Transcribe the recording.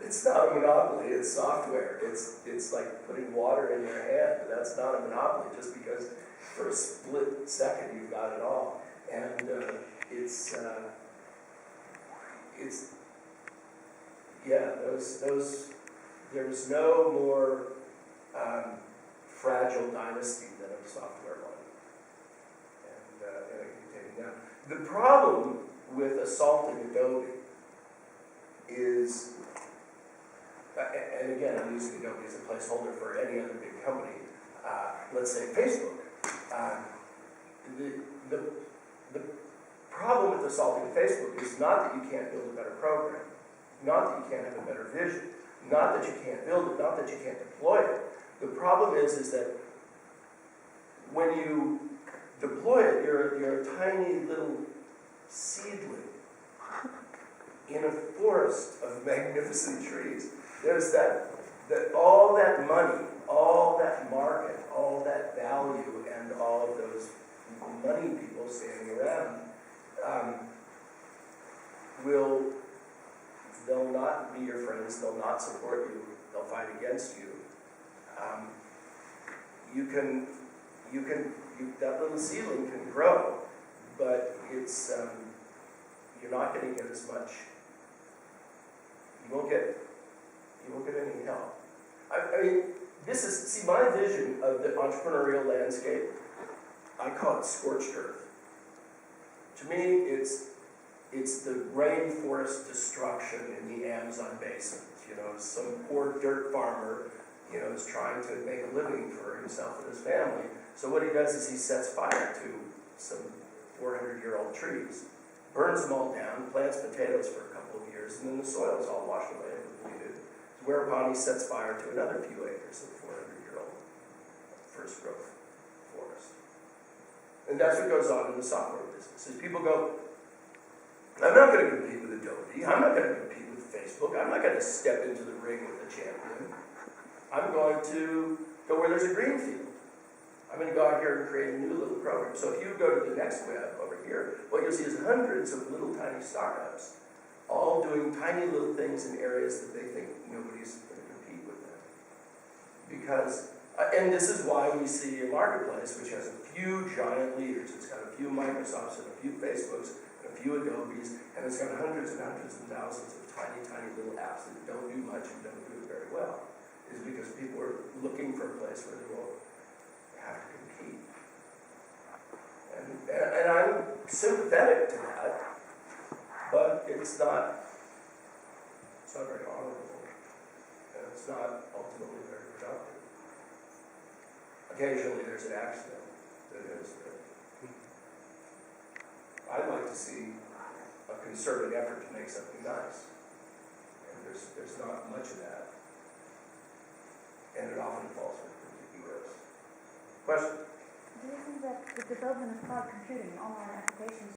It's not a monopoly, it's software. It's like putting water in your hand, but that's not a monopoly just because for a split second you've got it all. And yeah, there's no more fragile dynasty than a software one. And it can take it down. The problem with assaulting Adobe is, and again, I'm using Adobe as a placeholder for any other big company, let's say Facebook. The problem with assaulting Facebook is not that you can't build a better program, not that you can't have a better vision, not that you can't build it, not that you can't deploy it. The problem is that when you deploy it, you're a tiny little seedling in a forest of magnificent trees. There's that all that money, all that market, all that value, and all of those money people standing around they'll not be your friends, they'll not support you, they'll fight against you. That little seedling can grow, but it's you're not going to get as much. You won't get any help. I mean, see, my vision of the entrepreneurial landscape, I call it scorched earth. To me, it's the rainforest destruction in the Amazon basin. You know, some poor dirt farmer, is trying to make a living for himself and his family. So what he does is he sets fire to some 400-year-old trees, burns them all down, plants potatoes for a couple of years, and then the soil's all washed away and depleted. Whereupon he sets fire to another few acres of 400-year-old first growth forest. And that's what goes on in the software business. Is people go, I'm not going to compete with Adobe. I'm not going to compete with Facebook. I'm not going to step into the ring with a champion. I'm going to go where there's a green field. I'm going to go out here and create a new little program. So if you go to the next web over here, what you'll see is hundreds of little tiny startups, all doing tiny little things in areas that they think nobody's going to compete with them. Because, and this is why we see a marketplace which has a few giant leaders. It's got a few Microsofts and a few Facebooks, a few Adobes, and it's got hundreds and hundreds and thousands of tiny, tiny little apps that don't do much and don't do it very well. Is because people are looking for a place where they won't have to compete. And I'm sympathetic to that, but it's not very honorable, and it's not ultimately very productive. Occasionally there's an accident that is. I'd like to see a concerted effort to make something nice. And there's not much of that. And it often falls with risk. Question? Do you think that the development of cloud computing, online applications,